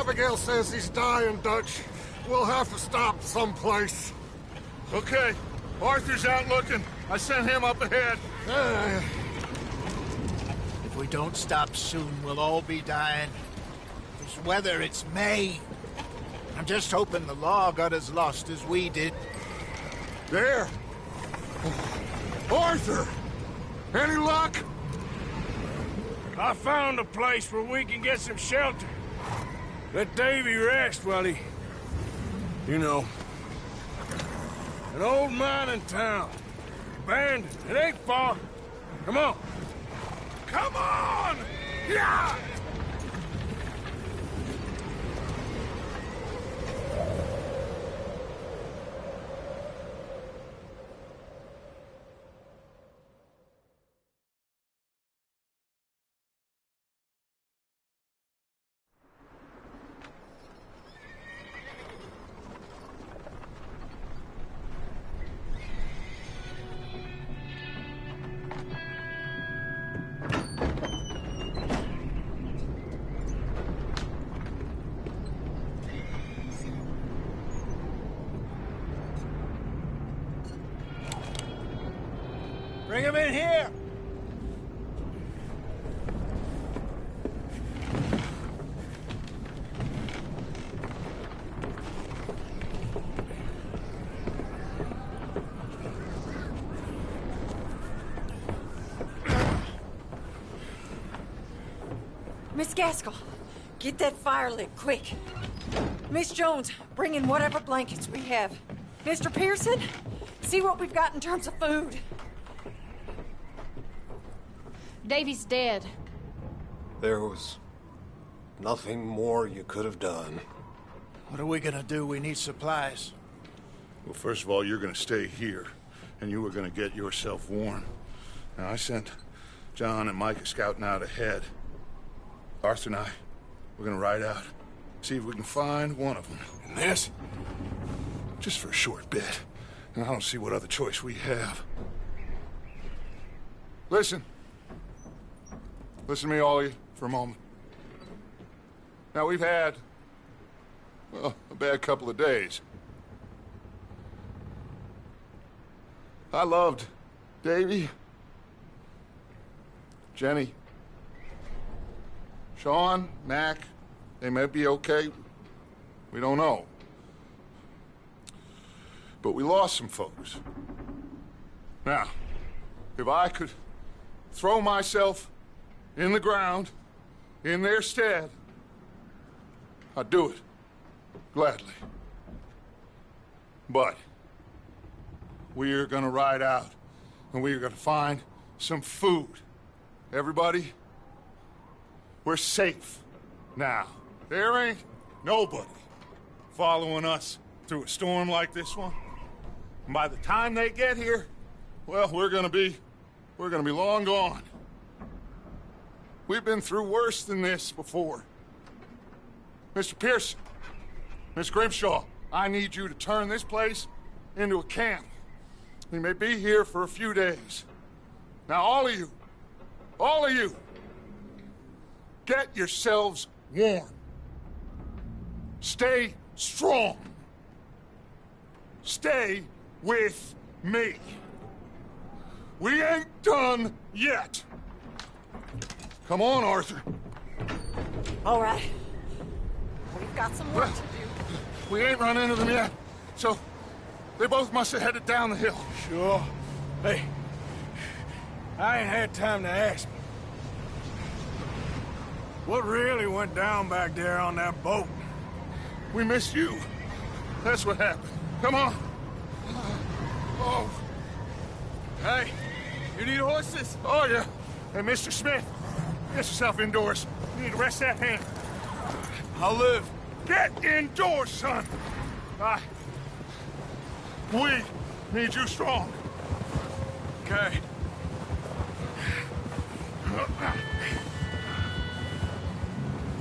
Abigail says he's dying, Dutch. We'll have to stop someplace. Okay. Arthur's out looking. I sent him up ahead. If we don't stop soon, we'll all be dying. This weather, it's May. I'm just hoping the law got as lost as we did. There! Arthur! Any luck? I found a place where we can get some shelter. Let Davy rest while he... You know. An old mining town. Abandoned. It ain't far. Come on. Come on! Yeah! Bring him in here! Miss Gaskell, get that fire lit, quick. Miss Jones, bring in whatever blankets we have. Mr. Pearson, see what we've got in terms of food. Davy's dead. There was nothing more you could have done. What are we gonna do? We need supplies. Well, first of all, you're gonna stay here, and you were gonna get yourself warm. Now, I sent John and Micah scouting out ahead. Arthur and I, we're gonna ride out, see if we can find one of them. And this? Just for a short bit. And I don't see what other choice we have. Listen. Listen to me, all of you, for a moment. Now, we've had, well, a bad couple of days. I loved Davy, Jenny, Sean, Mac. They may be okay. We don't know. But we lost some folks. Now, if I could throw myself in the ground, in their stead, I'd do it, gladly. But we're gonna ride out, and we're gonna find some food. Everybody, we're safe now. There ain't nobody following us through a storm like this one. And by the time they get here, well, we're gonna be long gone. We've been through worse than this before. Mr. Pearson, Miss Grimshaw, I need you to turn this place into a camp. We may be here for a few days. Now, all of you, get yourselves warm. Stay strong. Stay with me. We ain't done yet. Come on, Arthur. All right. We've got some work to do. We ain't run into them yet, so they both must have headed down the hill. Sure. Hey, I ain't had time to ask. What really went down back there on that boat? We missed you. That's what happened. Come on. Oh. Hey, you need horses? Oh, yeah. Hey, Mr. Smith, get yourself indoors. You need to rest that hand. I'll live. Get indoors, son. We need you strong. Okay.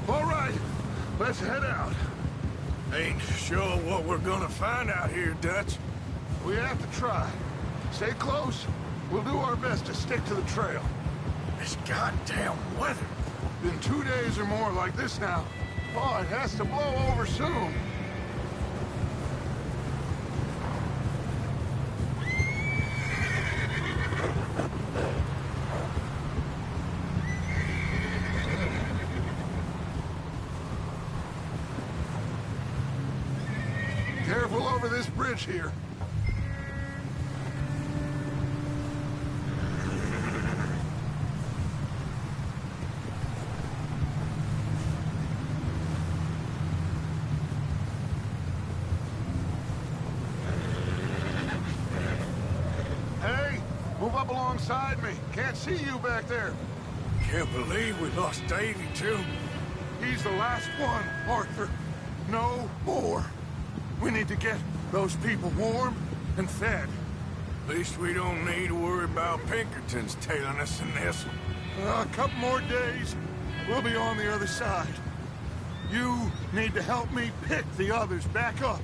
All right, let's head out. Ain't sure what we're gonna find out here, Dutch. We have to try. Stay close. We'll do our best to stick to the trail. This goddamn weather. Been 2 days or more like this now. Oh, it has to blow over soon. Careful over this bridge here. Hey, move up alongside me. Can't see you back there. Can't believe we lost Davy, too. He's the last one, Arthur. No more. We need to get those people warm and fed. At least we don't need to worry about Pinkertons tailing us in this. A couple more days, we'll be on the other side. You need to help me pick the others back up.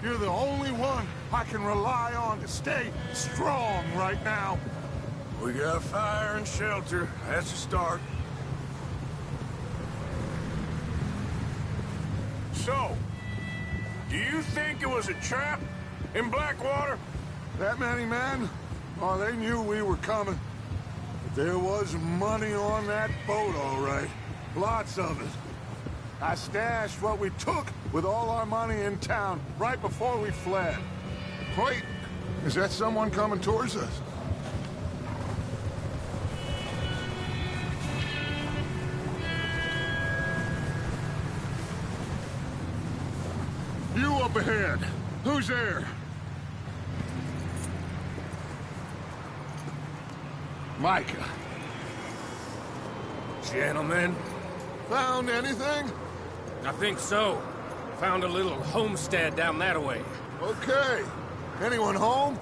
You're the only one I can rely on to stay strong right now. We got fire and shelter. That's a start. So, do you think it was a trap in Blackwater? That many men? Oh, they knew we were coming. But there was money on that boat, all right. Lots of it. I stashed what we took with all our money in town right before we fled. Wait, is that someone coming towards us? You up ahead. Who's there? Micah. Gentlemen, Found anything? I think so. Found a little homestead down that way. Okay. Anyone home?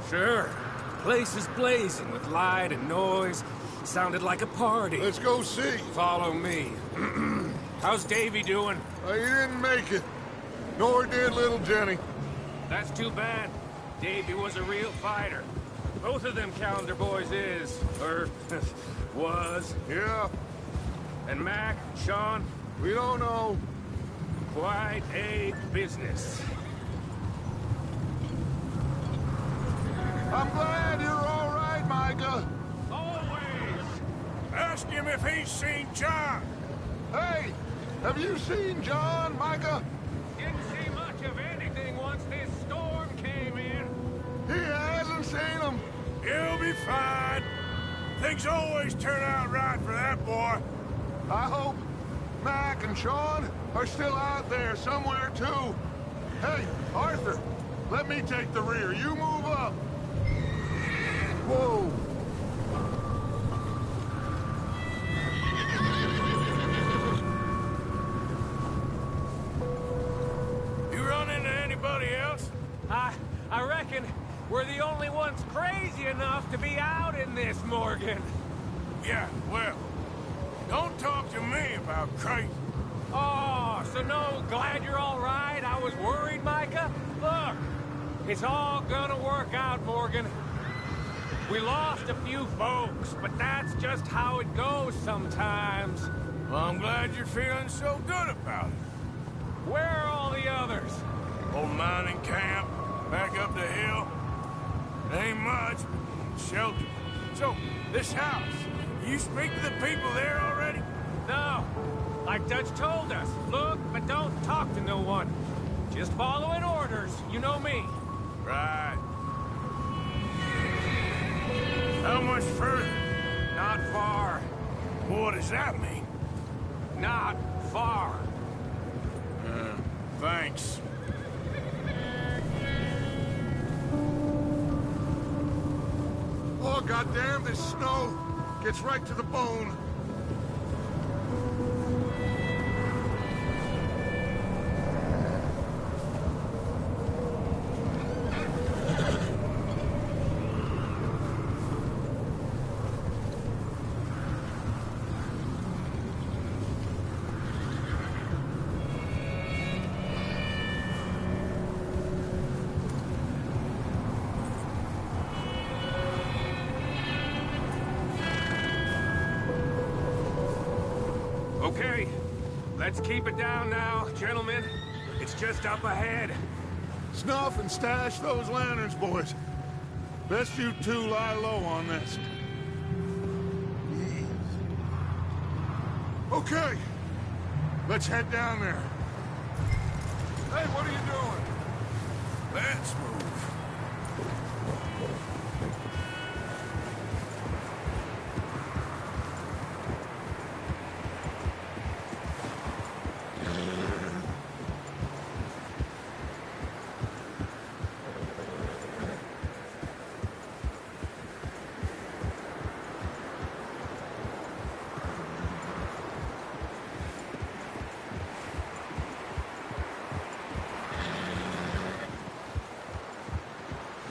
Sure. Place is blazing with light and noise. Sounded like a party. Let's go see. Follow me. How's Davy doing? He didn't make it. Nor did little Jenny. That's too bad. Davy was a real fighter. Both of them Calendar boys is, or was. Yeah, And Mac, Sean, we don't know. quite a business. I'm glad you're all right, Micah. Always. Ask him if he's seen John. Hey, have you seen John, Micah? Didn't see much of anything once this storm came in. He hasn't seen him. He'll be fine. Things always turn out right for that boy. I hope Mac and Sean are still out there somewhere, too. Hey, Arthur, let me take the rear. You move up. Whoa. You run into anybody else? I reckon we're the only ones crazy enough to be out in this, Morgan. Yeah, well, don't talk to me about crazy. Oh, so no, glad you're all right. I was worried, Micah. Look, it's all gonna work out, Morgan. We lost a few folks, but that's just how it goes sometimes. Well, I'm glad you're feeling so good about it. Where are all the others? Old mining camp, back up the hill. Ain't much, but shelter. So, this house, you speak to the people there already? No. Like Dutch told us, look, but don't talk to no one. Just following orders, you know me. Right. How much further? Not far. What does that mean? Not far. Thanks. Oh, goddamn, this snow gets right to the bone. Okay, Let's keep it down now, gentlemen. It's just up ahead. Snuff and stash those lanterns, boys. Best you two lie low on this. Okay. Let's head down there. Hey, what are you doing? Let's move.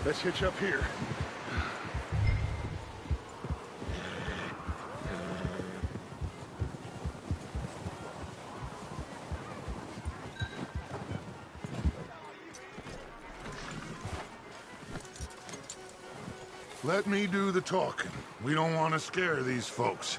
Let's hitch up here. Let me do the talking. We don't want to scare these folks.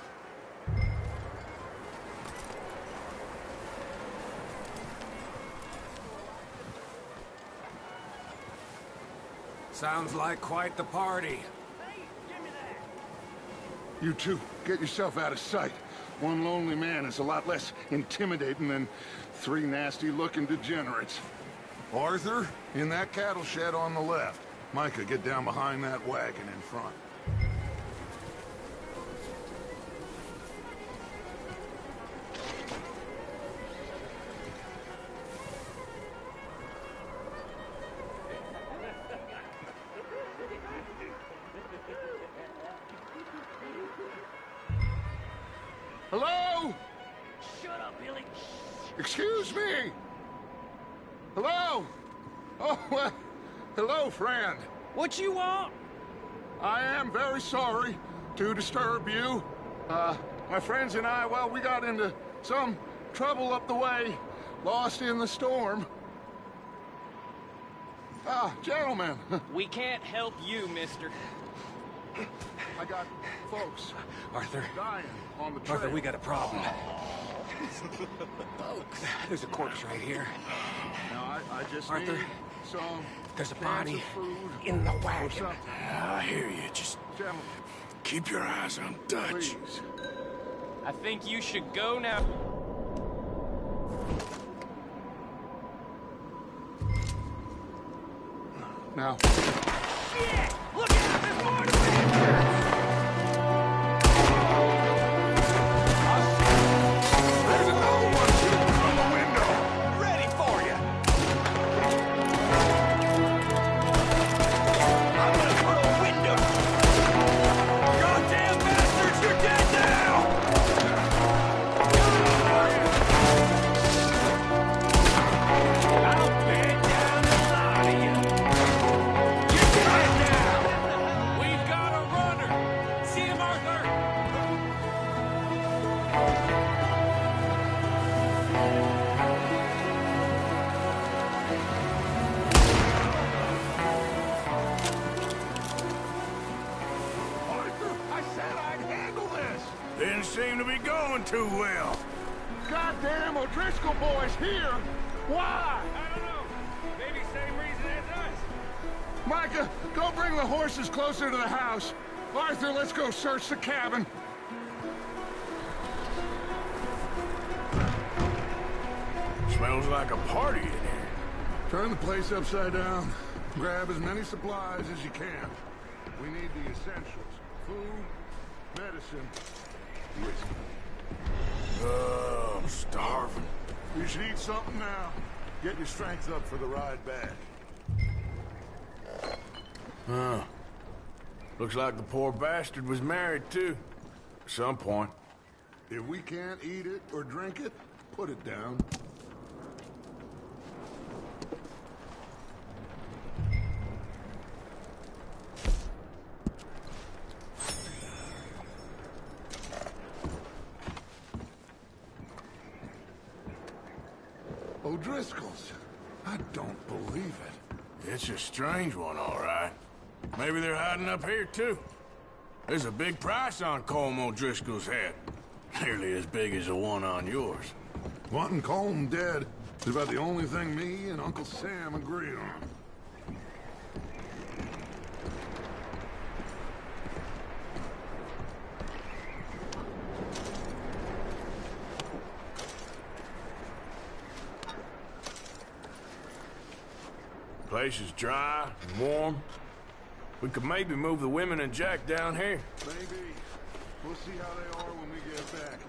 Sounds like quite the party. You two, get yourself out of sight. One lonely man is a lot less intimidating than three nasty-looking degenerates. Arthur, in that cattle shed on the left. Micah, get down behind that wagon in front. Hello? Shut up, Billy. Excuse me? Hello? Oh, well, hello, friend. What you want? I am very sorry to disturb you. My friends and I, well, we got into some trouble up the way, lost in the storm. Gentlemen. We can't help you, mister. I got folks Arthur. dying on the trail. Arthur, we got a problem. There's a corpse right here. Now, I just Arthur, need some there's a cans body of food in the or wagon. something. I hear you. Just Gentlemen, keep your eyes on Dutch. please. I think you should go now. Now, Shit! Look out! There's more to it! there's another one shooting from the window. Ready for you! I'm gonna throw a window! Goddamn bastards! You're dead now! I'll bend down the lot of you! You're dead now! We've got a runner! See him, Arthur? Arthur, I said I'd handle this. Didn't seem to be going too well. Goddamn O'Driscoll boys here. Why? I don't know. Maybe same reason as us. Micah, go bring the horses closer to the house. Arthur, let's go search the cabin. Smells like a party in here. Turn the place upside down. Grab as many supplies as you can. We need the essentials. Food, medicine, whiskey. Oh, I'm starving. You should eat something now. Get your strength up for the ride back. Huh. Looks like the poor bastard was married, too. At some point. If we can't eat it or drink it, put it down. O'Driscoll's. I don't believe it. It's a strange one, all right. Maybe they're hiding up here, too. There's a big price on Colm O'Driscoll's head. Nearly as big as the one on yours. Wanting Colm dead is about the only thing me and Uncle Sam agree on. Place is dry and warm. We could maybe move the women and Jack down here. Maybe. We'll see how they are when we get back.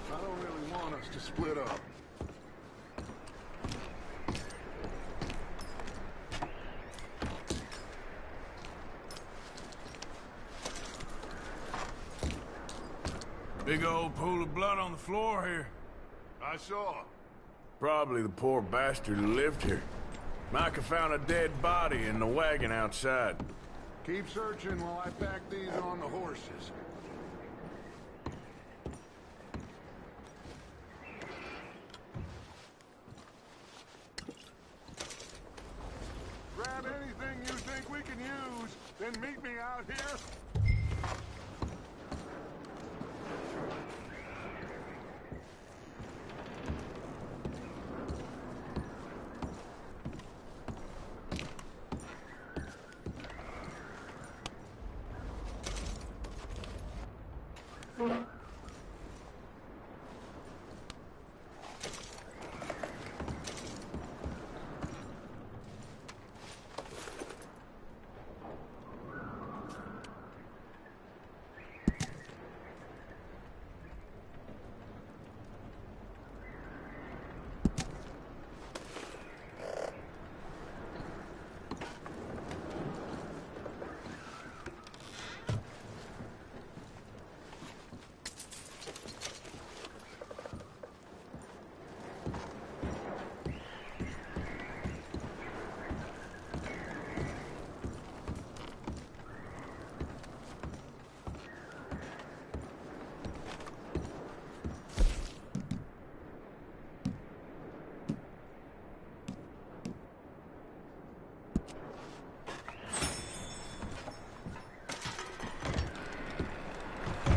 I don't really want us to split up. Big old pool of blood on the floor here. I saw. Probably the poor bastard who lived here. Micah found a dead body in the wagon outside. Keep searching while I pack these on the horses. Grab anything you think we can use, then meet me out here.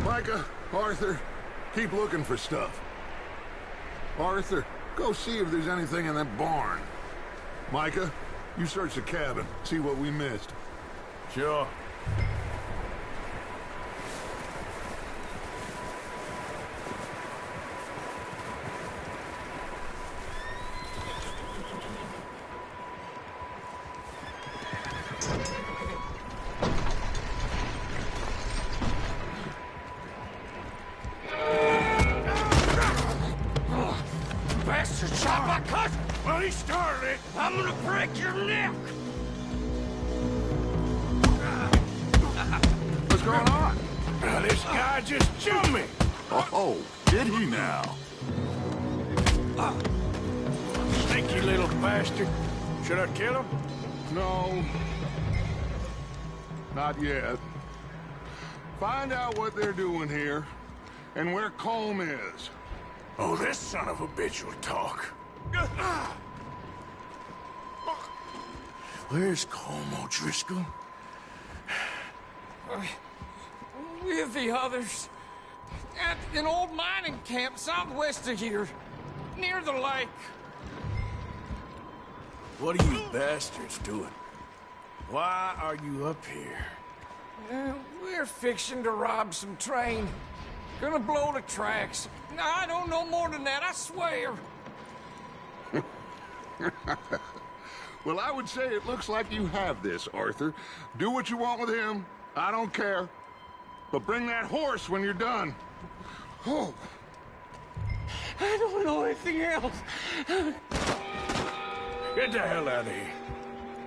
Micah, Arthur, keep looking for stuff. Arthur, go see if there's anything in that barn. Micah, you search the cabin, see what we missed. Sure. Bastard shot my cousin! Well, he started it! I'm gonna break your neck! What's going on? This guy just jumped me! Oh, did he now? Sneaky little bastard. Should I kill him? No. Not yet. Find out what they're doing here, and where Colm is. Oh, this son of a bitch will talk. Where's Colm O'Driscoll? With the others. At an old mining camp southwest of here. Near the lake. What are you bastards doing? Why are you up here? We're fixing to rob some train. Gonna blow the tracks. I don't know more than that, I swear. Well, I would say it looks like you have this, Arthur. Do what you want with him. I don't care. But bring that horse when you're done. Oh. I don't know anything else. Get the hell out of here.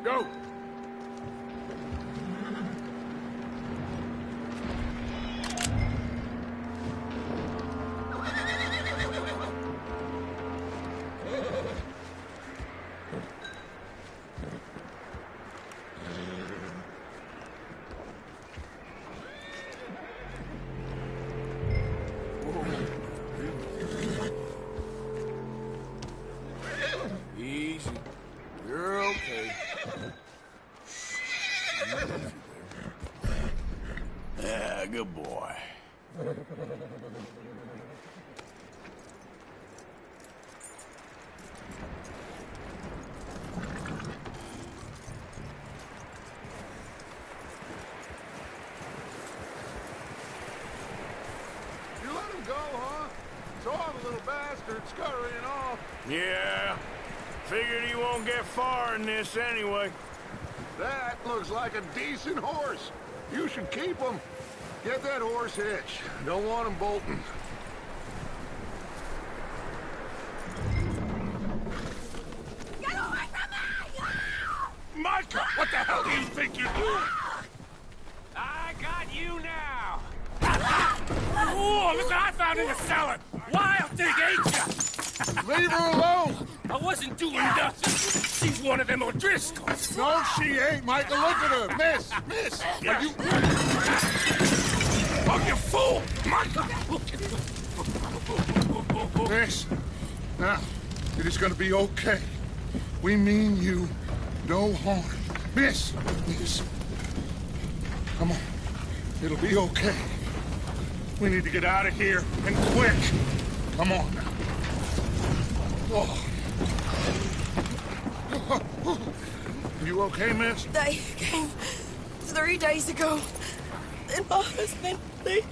Go. Easy. You're okay. Yeah, good boy. Saw the little bastard scurrying off. Yeah. Figured he won't get far in this anyway. That looks like a decent horse. You should keep him. Get that horse hitched. Don't want him bolting. Get away from me! Micah, what the hell do you think you're doing? I got you now. Oh, look what I found in the cellar! Wild thing, ain't ya? Leave her alone! I wasn't doing nothing. She's one of them O'Driscolls. No, she ain't, Micah. Look at her. Miss, are you... Oh, you fool! Micah! Miss, now, it is gonna be okay. We mean you no harm. Miss, come on. It'll be okay. We need to get out of here, and quick. Come on now. Oh. You okay, miss? They came 3 days ago. And my husband, they...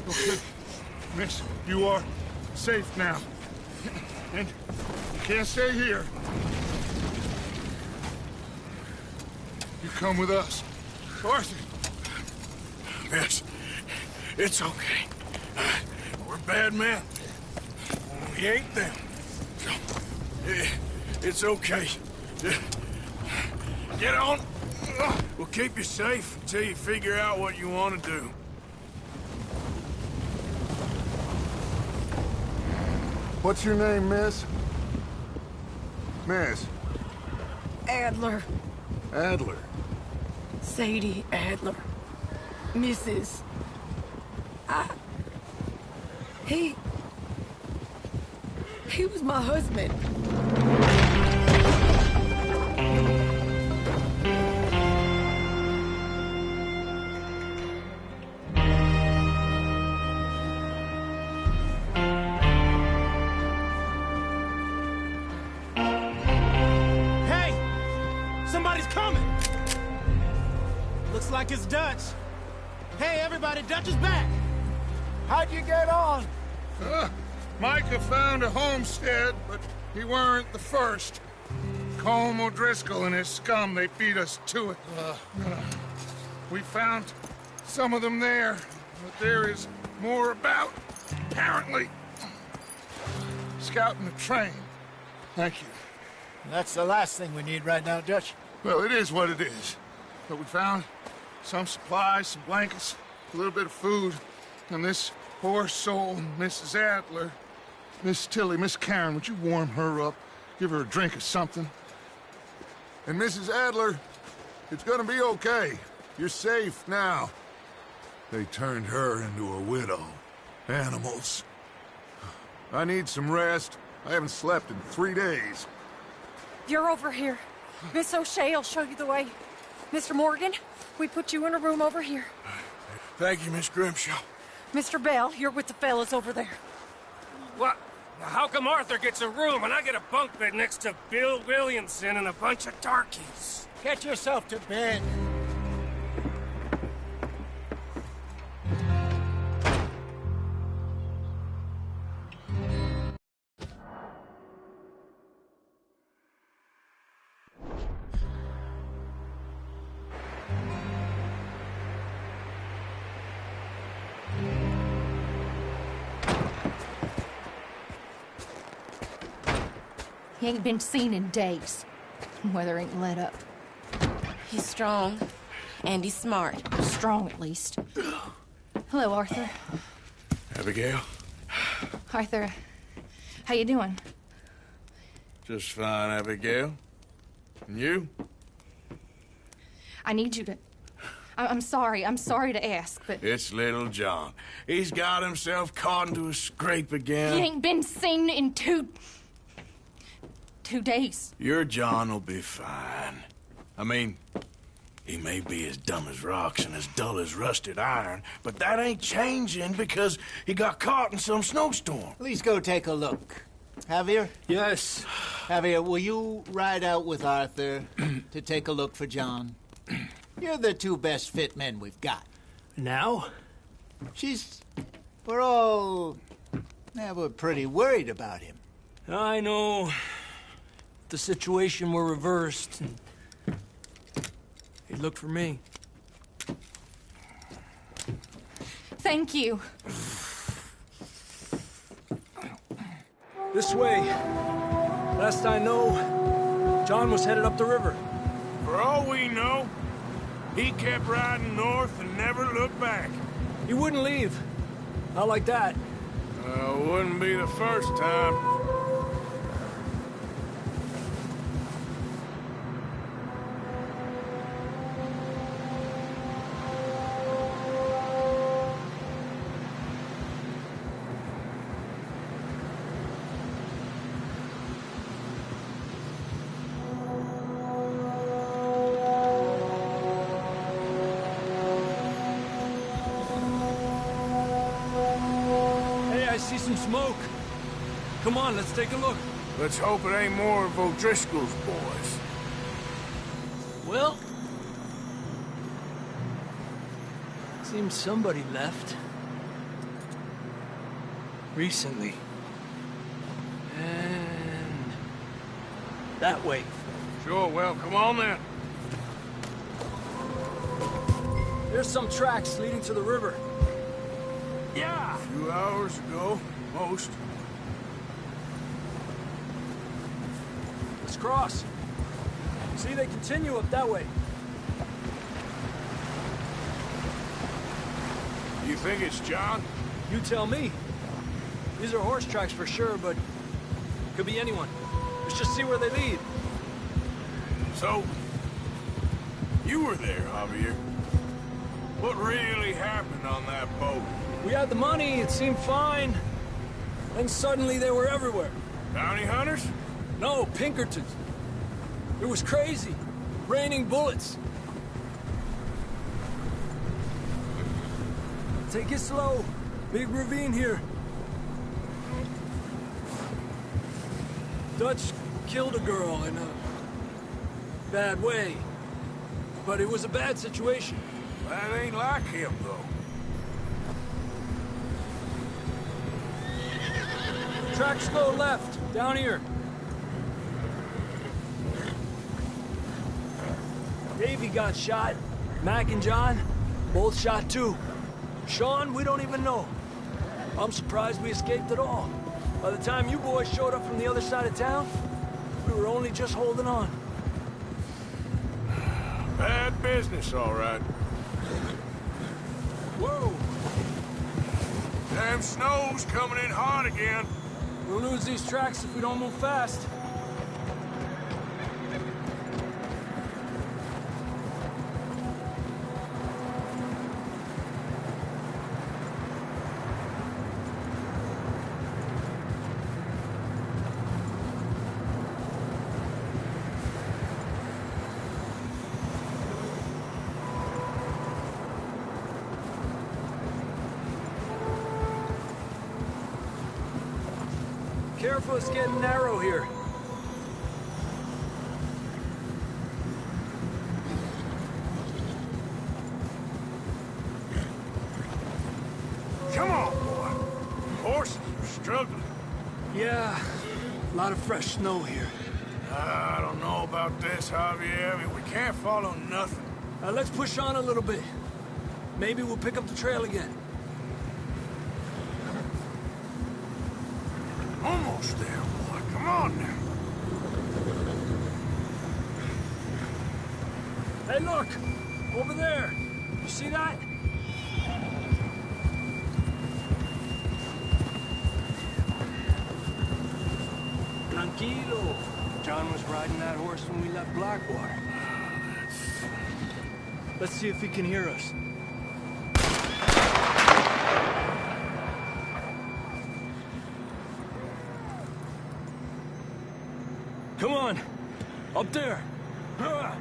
Okay. Miss, you are safe now. And you can't stay here. You come with us. Arthur. Miss, it's okay. We're bad men. We ain't them. It's okay. Get on. We'll keep you safe until you figure out what you want to do. What's your name, miss? Miss. Adler. Adler. Sadie Adler. Mrs. He was my husband. Hey! Somebody's coming! Looks like it's Dutch. Hey, everybody, Dutch is back! How'd you get on? Micah found a homestead, but he weren't the first. Colm O'Driscoll and his scum, they beat us to it. We found some of them there, but there is more about, apparently. Scouting the train. Thank you. That's the last thing we need right now, Dutch. Well, it is what it is. But we found some supplies, some blankets, a little bit of food, and this poor soul, Mrs. Adler, Miss Tilly, Miss Karen, would you warm her up? Give her a drink or something? And Mrs. Adler, it's gonna be okay. You're safe now. They turned her into a widow. Animals. I need some rest. I haven't slept in 3 days. You're over here. Miss O'Shea will show you the way. Mr. Morgan, we put you in a room over here. Thank you, Miss Grimshaw. Mr. Bell, you're with the fellas over there. What? How come Arthur gets a room and I get a bunk bed next to Bill Williamson and a bunch of darkies? Get yourself to bed. He ain't been seen in days. Weather ain't let up. He's strong, and he's smart. Strong, at least. Hello, Arthur. Abigail? Arthur, how you doing? Just fine, Abigail. And you? I need you to... I'm sorry to ask, but... It's little John. He's got himself caught into a scrape again. He ain't been seen in 2 days. Your John will be fine. I mean, he may be as dumb as rocks and as dull as rusted iron, but that ain't changing because he got caught in some snowstorm. Please go take a look. Javier? Yes. Javier, will you ride out with Arthur to take a look for John? You're the 2 best fit men we've got. Now? She's We're pretty worried about him. I know. If the situation were reversed, he'd look for me. Thank you. This way. Last I know, John was headed up the river. For all we know, he kept riding north and never looked back. He wouldn't leave. Not like that. Wouldn't be the first time. I see some smoke. Come on, let's take a look. Let's hope it ain't more of O'Driscoll's boys. Well, seems somebody left. Recently. And that way. Sure, well, come on then. There's some tracks leading to the river. Yeah! A few hours ago, most. Let's cross. See, they continue up that way. You think it's John? You tell me. These are horse tracks for sure, but could be anyone. Let's just see where they lead. So, you were there, Javier. What really happened on that boat? We had the money, it seemed fine. Then suddenly they were everywhere. Bounty hunters? No, Pinkertons. It was crazy. Raining bullets. Take it slow. Big ravine here. Dutch killed a girl in a bad way. But it was a bad situation. That ain't like him, though. Tracks go left, down here. Davey got shot. Mac and John, both shot too. Sean, we don't even know. I'm surprised we escaped at all. By the time you boys showed up from the other side of town, we were only just holding on. Bad business, all right. Whoa! Damn snow's coming in hard again. We'll lose these tracks if we don't move fast. Careful, it's getting narrow here. Come on, boy. Horses are struggling. Yeah, a lot of fresh snow here. I don't know about this, Javier. I mean, we can't follow nothing. Let's push on a little bit. Maybe we'll pick up the trail again. Almost there, boy. Come on now. Hey, look! Over there! You see that? Tranquilo. John was riding that horse when we left Blackwater. Let's see if he can hear us. Come on! Up there! Ha!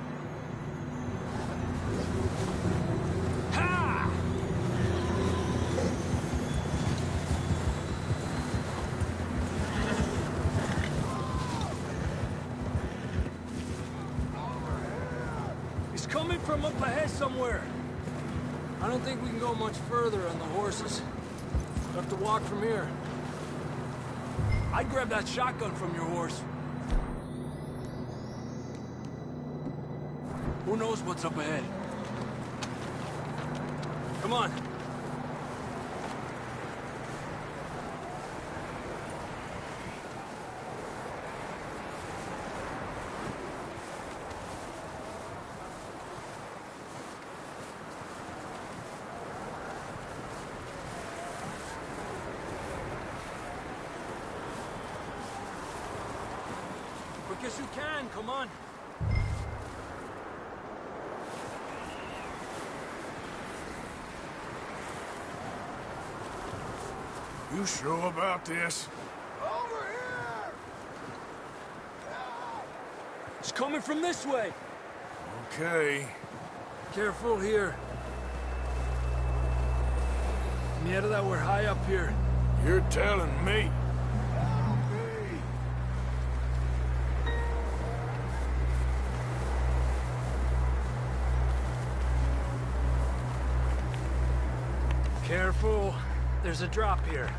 He's coming from up ahead somewhere. I don't think we can go much further on the horses. Have to walk from here. I'd grab that shotgun from your horse. Who knows what's up ahead? Come on. Quick as you can, come on. You sure about this? Over here! It's coming from this way. Okay. Careful here. Mierda, that we're high up here. You're telling me. Careful. There's a drop here.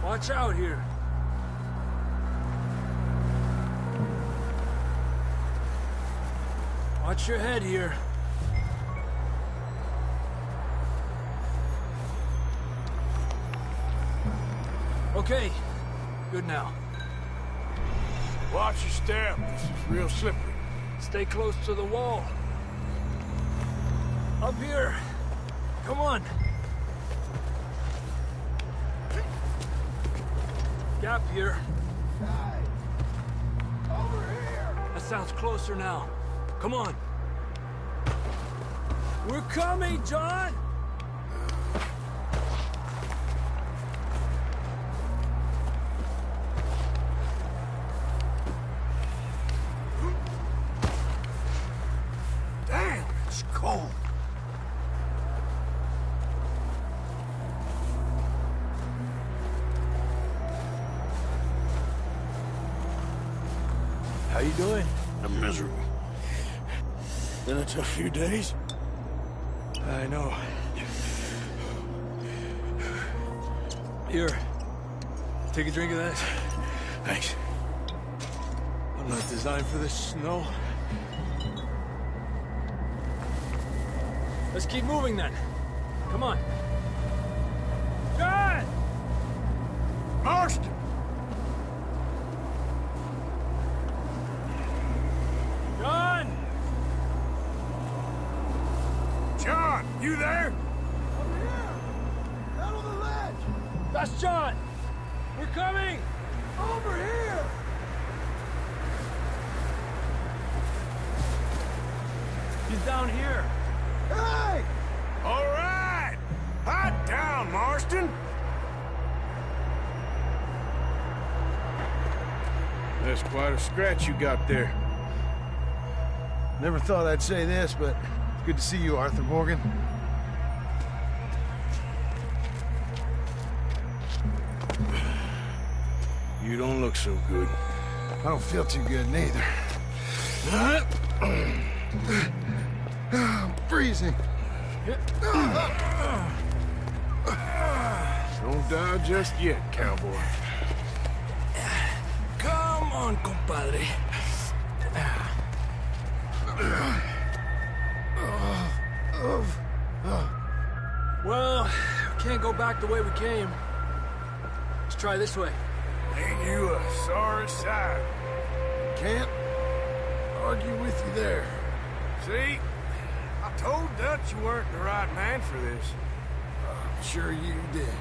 Watch out here. Watch your head here. Okay. Good now. Watch your step. This is real slippery. Stay close to the wall. Up here. Come on. Gap here. Over here! That sounds closer now. Come on. We're coming, John! Damn, it's cold. How you doing? I'm miserable. Been a tough few days. I know. Here. Take a drink of that. Thanks. I'm not designed for this snow. Let's keep moving then. Come on. John! Marston! John! John, you there? Over here! Down on the ledge! That's John! We're coming! Over here! He's down here. Hey! All right! Hot down, Marston! That's quite a scratch you got there. Never thought I'd say this, but it's good to see you, Arthur Morgan. You don't look so good. I don't feel too good neither. I'm freezing. Don't die just yet, cowboy. Come on, compadre. Well, we can't go back the way we came. Let's try this way. Ain't you a sorry sight? Can't argue with you there. See? I told Dutch you weren't the right man for this. I'm sure you did.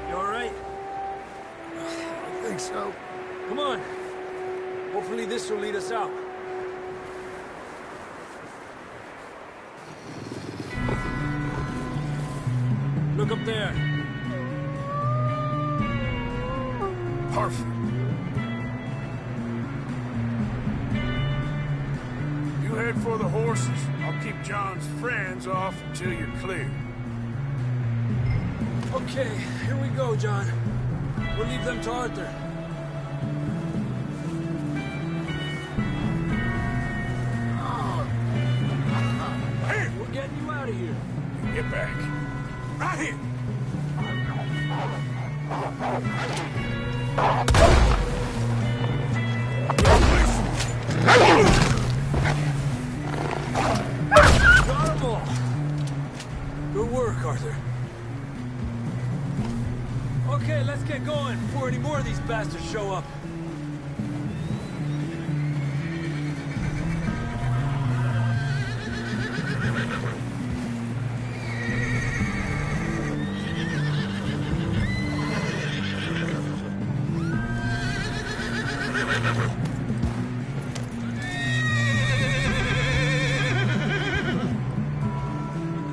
You all right? I think so. Come on. Hopefully this will lead us out. Look up there. Perfect. You head for the horses. I'll keep John's friends off until you're clear. Okay, here we go, John. We'll leave them to Arthur. these bastards show up.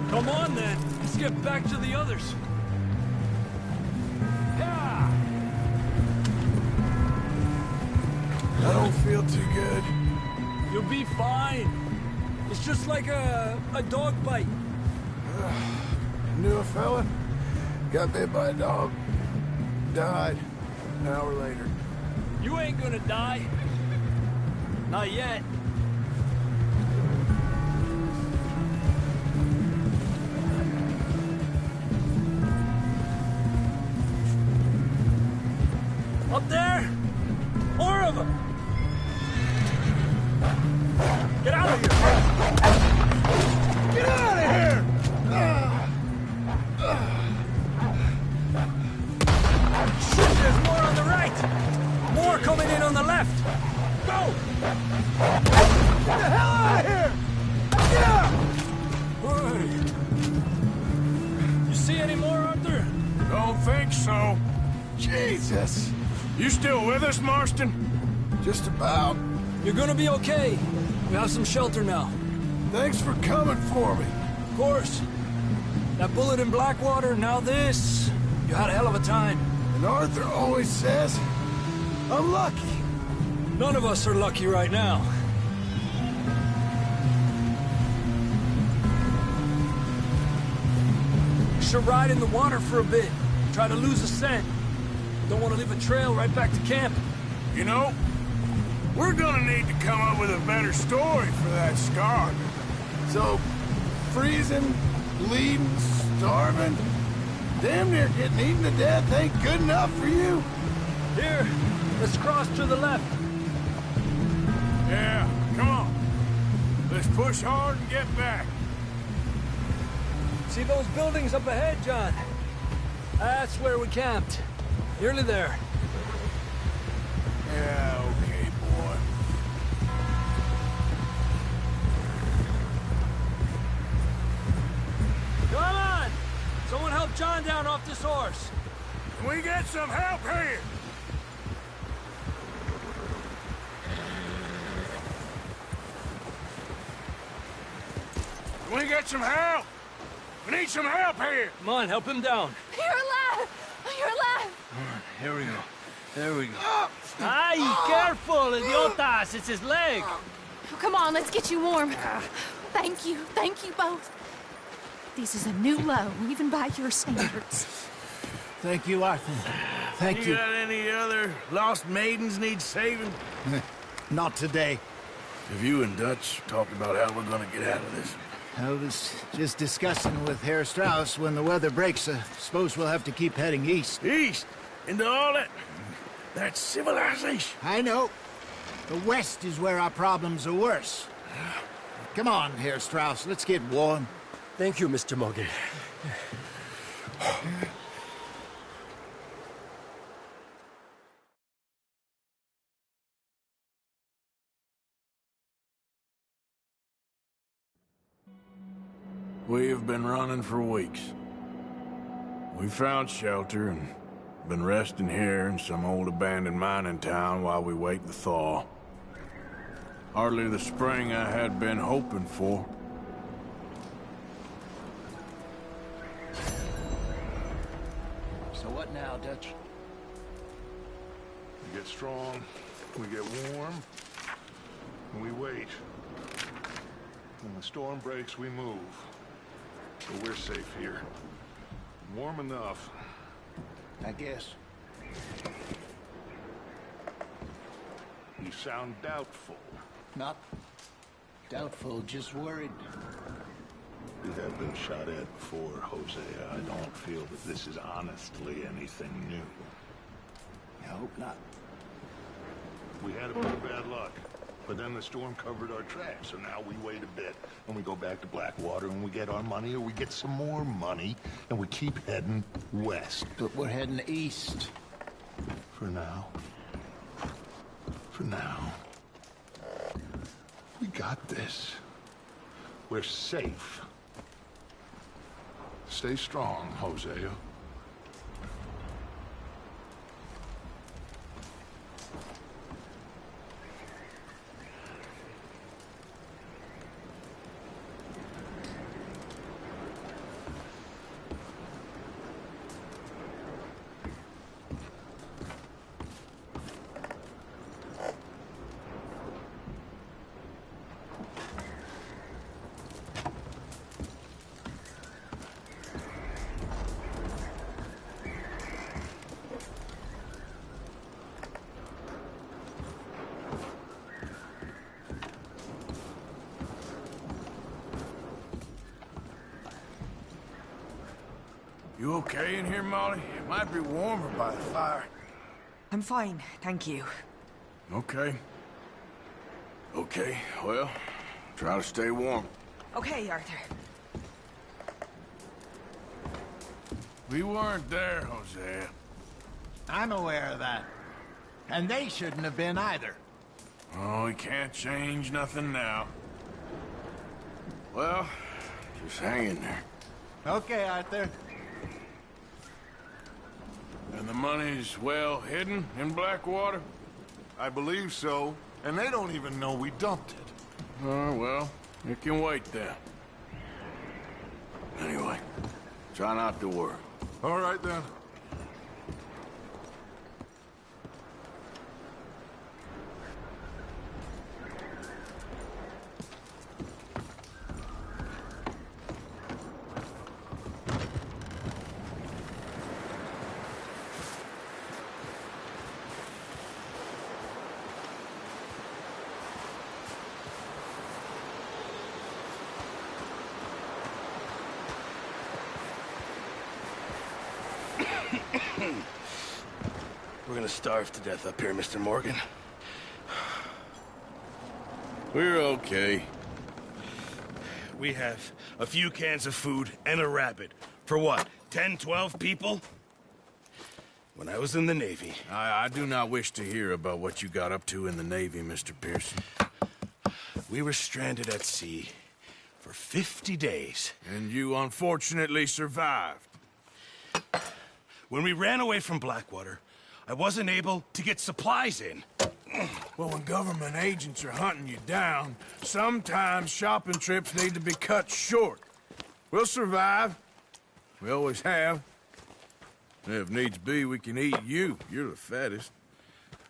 Come on, then. Let's get back to the others. Yeah. I don't feel too good. You'll be fine. It's just like a dog bite. Knew a fella, got bit by a dog, died an hour later. You ain't gonna die. Not yet. Up there? More of them! Get out of here! Get out of here! Shit, there's more on the right! More coming in on the left! Go! Get the hell out of here! Get out! You see any more, Arthur? Don't think so. Jesus! You still with us, Marston? Just about. You're gonna be okay. We have some shelter now. Thanks for coming for me. Of course. That bullet in Blackwater, now this. You had a hell of a time. And Arthur always says, I'm lucky. None of us are lucky right now. We should ride in the water for a bit. Try to lose a scent. Don't want to leave a trail right back to camp. You know, we're gonna need to come up with a better story for that scar. So, freezing, bleeding, starving, damn near getting eaten to death ain't good enough for you? Here, let's cross to the left. Yeah, come on. Let's push hard and get back. See those buildings up ahead, John? That's where we camped. Nearly there. Yeah, okay, boy. Come on! Someone help John down off this horse. Can we get some help here? Can we get some help? We need some help here. Come on, help him down. You're alive! You're alive! Here we go. There we go. Ay, careful, idiotas! It's his leg. Oh, come on, let's get you warm. Thank you both. This is a new low, even by your standards. Thank you, Arthur. Thank you. You got any other lost maidens need saving? Not today. Have you and Dutch talked about how we're gonna get out of this? I was just discussing with Herr Strauss when the weather breaks. Suppose we'll have to keep heading east. East? Into all that civilization? I know. The west is where our problems are worse. Come on, Herr Strauss, let's get warm. Thank you, Mr. Morgan. We've been running for weeks. We found shelter and been resting here in some old abandoned mining town while we wait the thaw. Hardly the spring I had been hoping for. So what now, Dutch? We get strong, we get warm, and we wait. When the storm breaks, we move. But we're safe here. Warm enough. I guess. You sound doubtful. Not doubtful, just worried. You have been shot at before, Hosea. I don't feel that this is honestly anything new. I hope not. We had a bit of bad luck, but then the storm covered our tracks, so now we wait a bit, and we go back to Blackwater, and we get our money, or we get some more money, and we keep heading west. But we're heading east. For now. For now. We got this. We're safe. Stay strong, Hosea. You okay in here, Molly? It might be warmer by the fire. I'm fine, thank you. Okay. Okay, well, try to stay warm. Okay, Arthur. We weren't there, Hosea. I'm aware of that. And they shouldn't have been either. Oh, we can't change nothing now. Well, just hang in there. Okay, Arthur. And the money's well hidden in Blackwater? I believe so. And they don't even know we dumped it. Oh, well, it can wait then. Anyway, try not to worry. All right, then. We're gonna starve to death up here, Mr. Morgan. We're okay. We have a few cans of food and a rabbit. For what, 10, 12 people? When I was in the Navy... I do not wish to hear about what you got up to in the Navy, Mr. Pearson. We were stranded at sea for 50 days. And you unfortunately survived. When we ran away from Blackwater, I wasn't able to get supplies in. Well, when government agents are hunting you down, sometimes shopping trips need to be cut short. We'll survive. We always have. And if needs be, we can eat you. You're the fattest.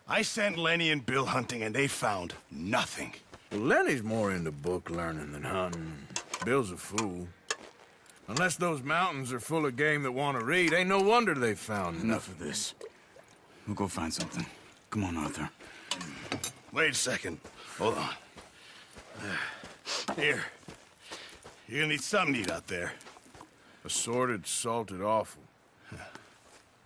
I sent Lenny and Bill hunting, and they found nothing. Well, Lenny's more into book learning than hunting. Bill's a fool. Unless those mountains are full of game that want to read, ain't no wonder they found Enough of this. We'll go find something. Come on, Arthur. Wait a second. Hold on. Here. You're gonna need something to eat out there. Assorted, salted offal.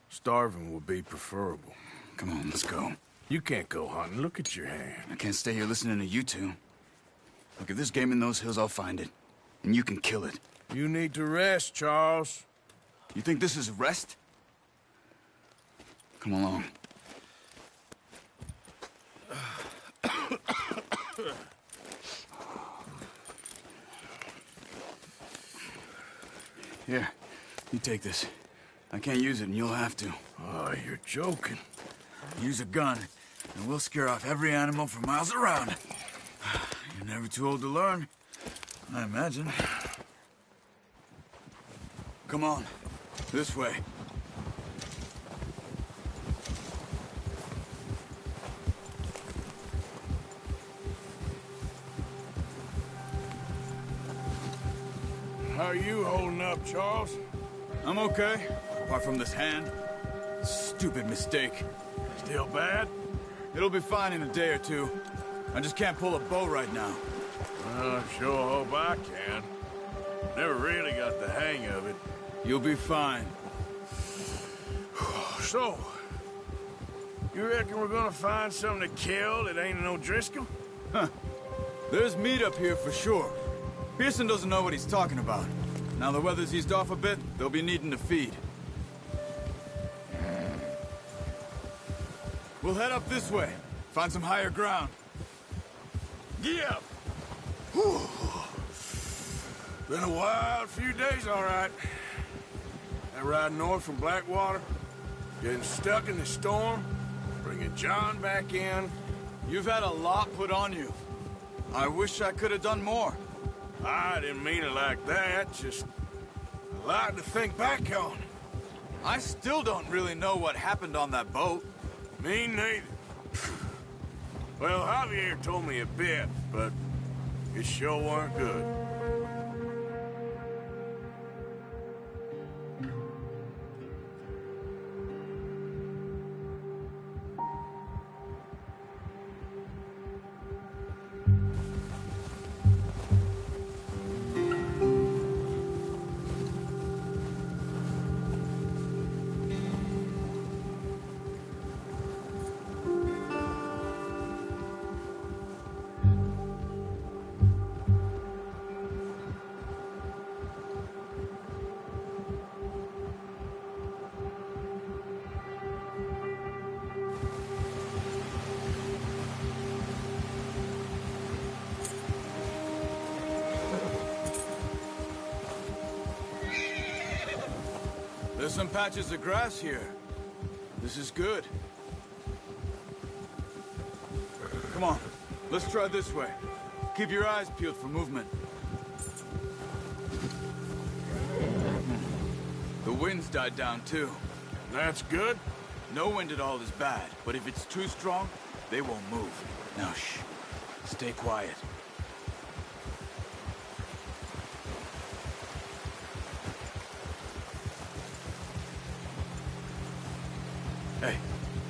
Starving would be preferable. Come on, let's go. You can't go hunting. Look at your hand. I can't stay here listening to you two. Look, if there's game in those hills, I'll find it. And you can kill it. You need to rest, Charles. You think this is rest? Come along. Here, you take this. I can't use it, and you'll have to. Oh, you're joking. Use a gun, and we'll scare off every animal for miles around. You're never too old to learn, I imagine. Come on, this way. How are you holding up, Charles? I'm okay, apart from this hand. Stupid mistake. Still bad? It'll be fine in a day or two. I just can't pull a bow right now. Well, I sure hope I can. Never really got the hang of it. You'll be fine. So, you reckon we're gonna find something to kill that ain't no Driscoll? Huh. There's meat up here for sure. Pearson doesn't know what he's talking about. Now the weather's eased off a bit, they'll be needing to feed. We'll head up this way. Find some higher ground. Yeah. Whew. Been a wild few days, all right. That ride north from Blackwater, getting stuck in the storm, bringing John back in. You've had a lot put on you. I wish I could have done more. I didn't mean it like that, just a lot to think back on. I still don't really know what happened on that boat. Me neither. Well, Javier told me a bit, but it sure weren't good. There's some patches of grass here. This is good. Come on, let's try this way. Keep your eyes peeled for movement. The wind's died down too. That's good? No wind at all is bad, but if it's too strong, they won't move. Now shh, stay quiet. Hey,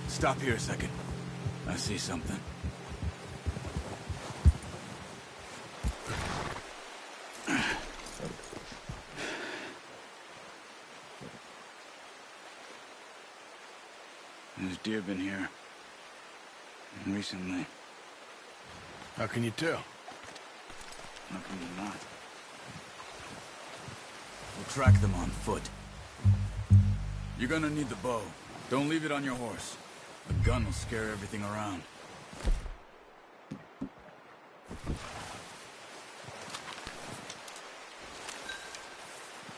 stop here a second. I see something. There's deer been here. Recently. How can you tell? How can you not? We'll track them on foot. You're gonna need the bow. Don't leave it on your horse. A gun will scare everything around.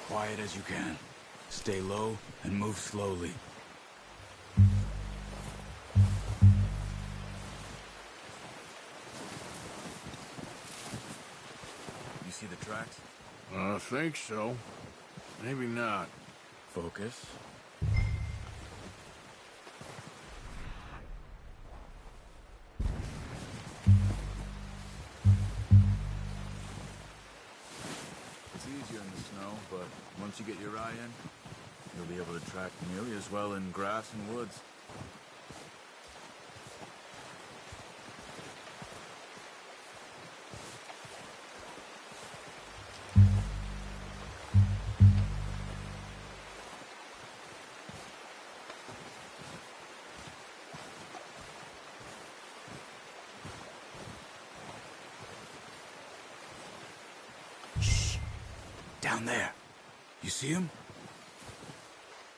Quiet as you can. Stay low and move slowly. You see the tracks? I think so. Maybe not. Focus. But once you get your eye in, you'll be able to track nearly as well in grass and woods. Down there. You see him?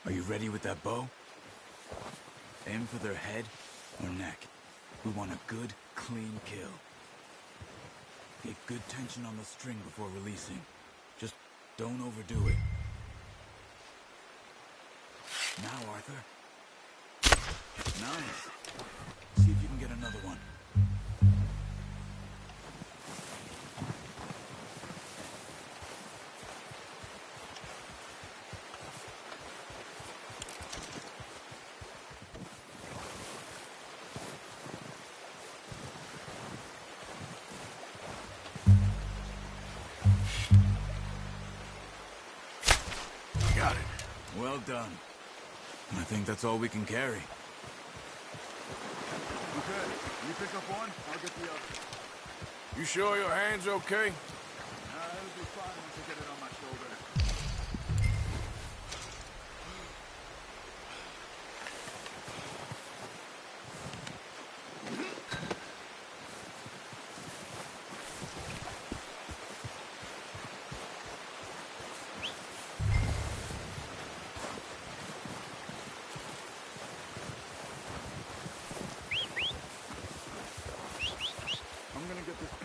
Are you ready with that bow? Aim for their head or neck. We want a good, clean kill. Get good tension on the string before releasing. Just don't overdo it. Now, Arthur. Nice. See if you can get another one. Got it. Well done. I think that's all we can carry. Okay, you pick up one, I'll get the other. You sure your hand's okay? It'll be fine once I get it on my shoulder.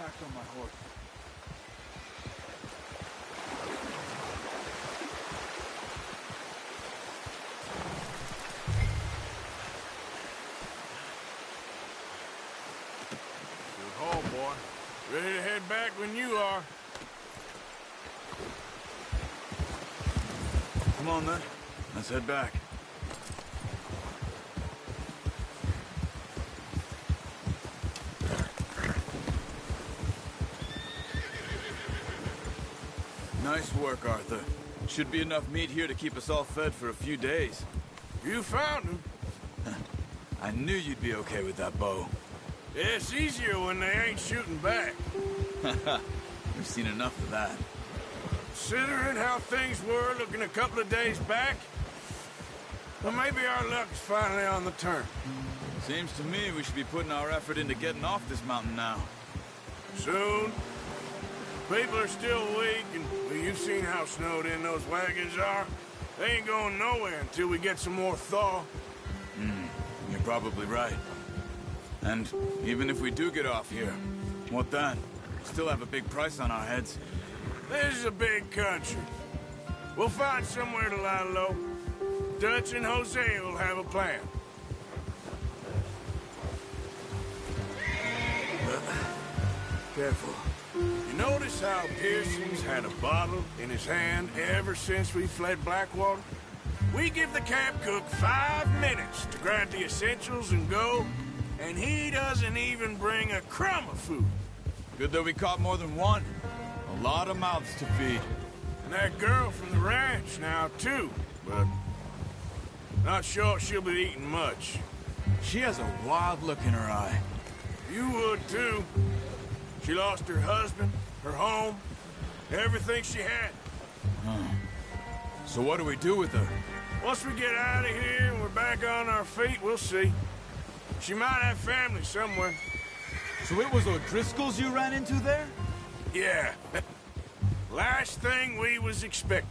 packed on my horse. Good haul, boy. Ready to head back when you are. Come on, then. Let's head back. Nice work, Arthur. Should be enough meat here to keep us all fed for a few days. You found him. I knew you'd be okay with that bow. It's easier when they ain't shooting back. We've seen enough of that. Considering how things were looking a couple of days back, well, maybe our luck is finally on the turn. Seems to me we should be putting our effort into getting off this mountain now. Soon. People are still weak, and well, you've seen how snowed in those wagons are. They ain't going nowhere until we get some more thaw. You're probably right. And even if we do get off here, what then? Still have a big price on our heads. This is a big country. We'll find somewhere to lie low. Dutch and Hosea will have a plan. Careful. You notice how Pearson's had a bottle in his hand ever since we fled Blackwater? We give the camp cook 5 minutes to grab the essentials and go, and he doesn't even bring a crumb of food. Good that we caught more than one. A lot of mouths to feed. And that girl from the ranch now, too, but not sure she'll be eating much. She has a wild look in her eye. You would, too. She lost her husband, her home, everything she had. So what do we do with her? Once we get out of here and we're back on our feet, we'll see. She might have family somewhere. So it was O'Driscoll's you ran into there? Yeah. Last thing we was expecting.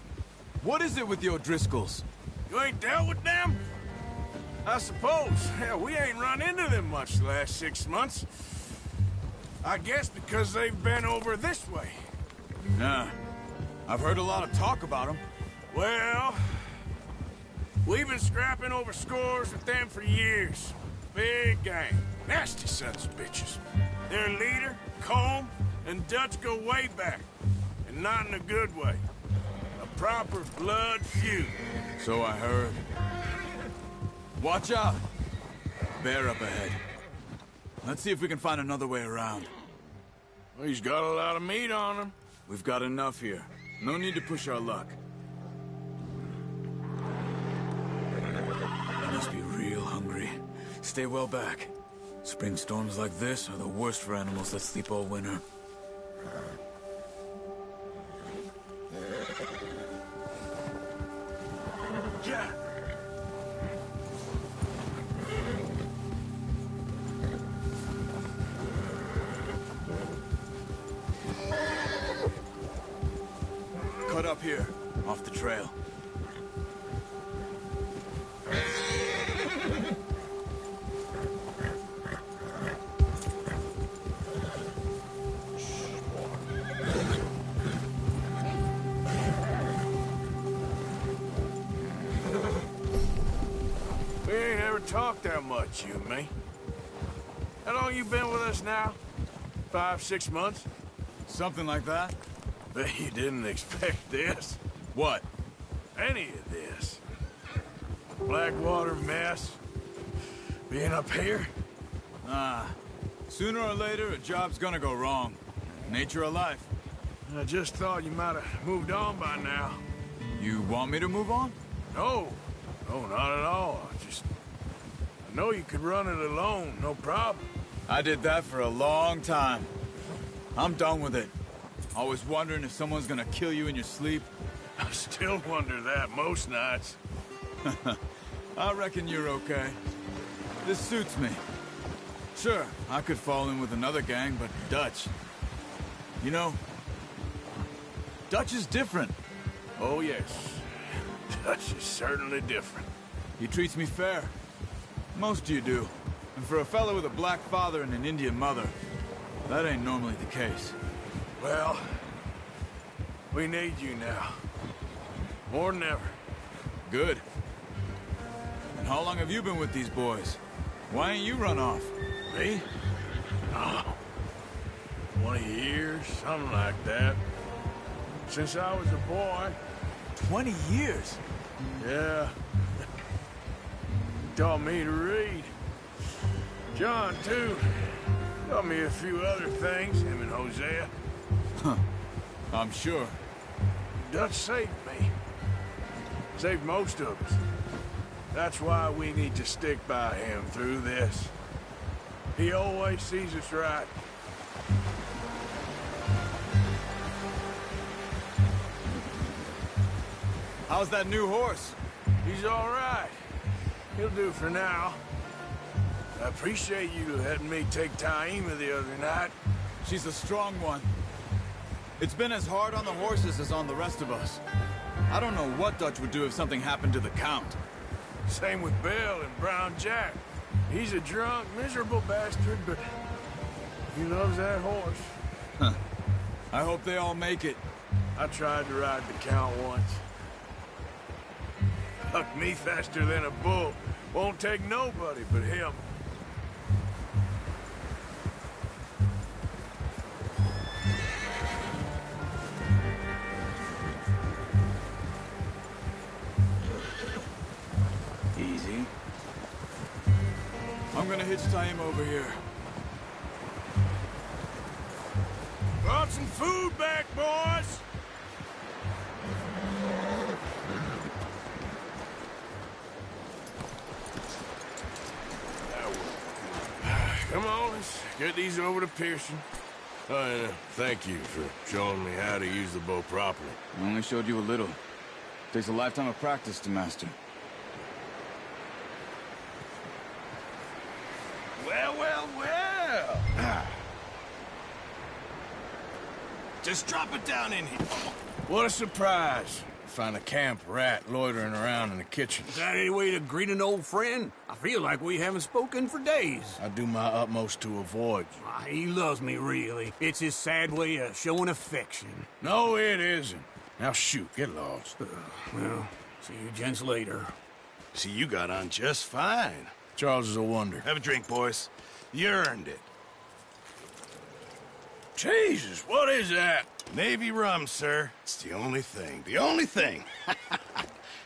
What is it with the O'Driscolls? You ain't dealt with them? I suppose. Hell, we ain't run into them much the last 6 months. I guess because they've been over this way. Nah. I've heard a lot of talk about them. Well, we've been scrapping over scores with them for years. Big gang. Nasty sons of bitches. Their leader, Colm, and Dutch go way back. And not in a good way. A proper blood feud. So I heard. Watch out! Bear up ahead. Let's see if we can find another way around. Well, he's got a lot of meat on him. We've got enough here. No need to push our luck. You must be real hungry. Stay well back. Spring storms like this are the worst for animals that sleep all winter. Yeah. Cut up here, off the trail. We ain't ever talked that much, you and me. How long you been with us now? 5, 6 months? Something like that? Bet you didn't expect this. What? Any of this. Blackwater mess. Being up here. Sooner or later, a job's gonna go wrong. Nature of life. I just thought you might have moved on by now. You want me to move on? No. No, not at all. I know you could run it alone, no problem. I did that for a long time. I'm done with it. Always wondering if someone's gonna kill you in your sleep. I still wonder that most nights. I reckon you're okay. This suits me. Sure, I could fall in with another gang, but Dutch... You know, Dutch is different. Oh, yes. Dutch is certainly different. He treats me fair. Most of you do. And for a fellow with a black father and an Indian mother, That ain't normally the case. Well, we need you now. More than ever. Good. And how long have you been with these boys? Why ain't you run off? Me? Oh, 20 years, something like that. Since I was a boy. 20 years? Yeah. Taught me to read. John, too. Taught me a few other things, him and Hosea. Huh. I'm sure. Dutch saved me. Saved most of us. That's why we need to stick by him through this. He always sees us right. How's that new horse? He's all right. He'll do for now. I appreciate you letting me take Taima the other night. She's a strong one. It's been as hard on the horses as on the rest of us. I don't know what Dutch would do if something happened to the Count. Same with Bill and Brown Jack. He's a drunk, miserable bastard, but he loves that horse. Huh. I hope they all make it. I tried to ride the Count once. Hucked me faster than a bull. Won't take nobody but him. Easy. I'm gonna hitch Taima over here. Brought some food back, boys! Come on, let's get these over to Pearson. And thank you for showing me how to use the bow properly. I only showed you a little. Takes a lifetime of practice to master. Well, well, well. Just drop it down in here. What a surprise. Find a camp rat loitering around in the kitchen. Is that any way to greet an old friend? I feel like we haven't spoken for days. I do my utmost to avoid you. He loves me, really. It's his sad way of showing affection. No, it isn't. Now shoot, get lost. Well, see you gents later. See, you got on just fine. Charles is a wonder. Have a drink, boys. You earned it. Jesus, what is that? Navy rum, sir. It's the only thing. The only thing.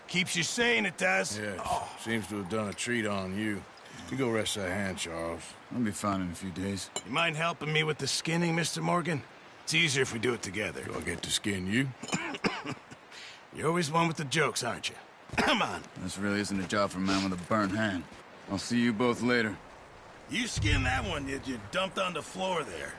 Keeps you sane, it does. Yeah, seems to have done a treat on you. You go rest that hand, Charles. I'll be fine in a few days. You mind helping me with the skinning, Mr. Morgan? It's easier if we do it together. Do I get to skin you? You're always one with the jokes, aren't you? Come on. This really isn't a job for a man with a burnt hand. I'll see you both later. You skinned that one that you dumped on the floor there.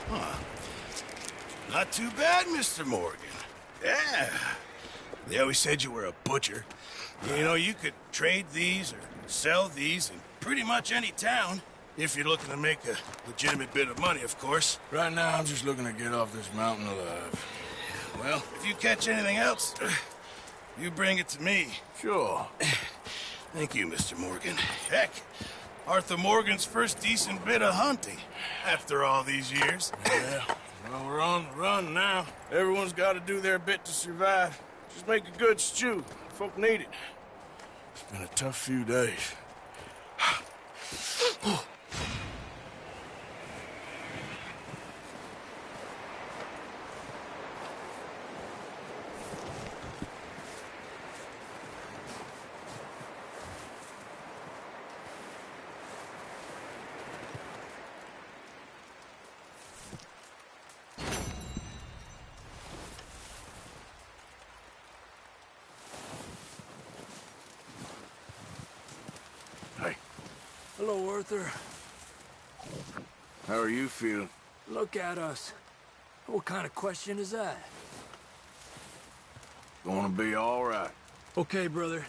Huh. Not too bad, Mr. Morgan. Yeah. They always said you were a butcher. You know, you could trade these or sell these in pretty much any town. If you're looking to make a legitimate bit of money, of course. Right now, I'm just looking to get off this mountain alive. Well, if you catch anything else, you bring it to me. Sure. Thank you, Mr. Morgan. Heck, Arthur Morgan's first decent bit of hunting after all these years. Yeah, well, we're on the run now. Everyone's got to do their bit to survive. Just make a good stew. Folk need it. It's been a tough few days. Hello, Arthur. How are you feeling? Look at us. What kind of question is that? Gonna be all right. Okay, brother.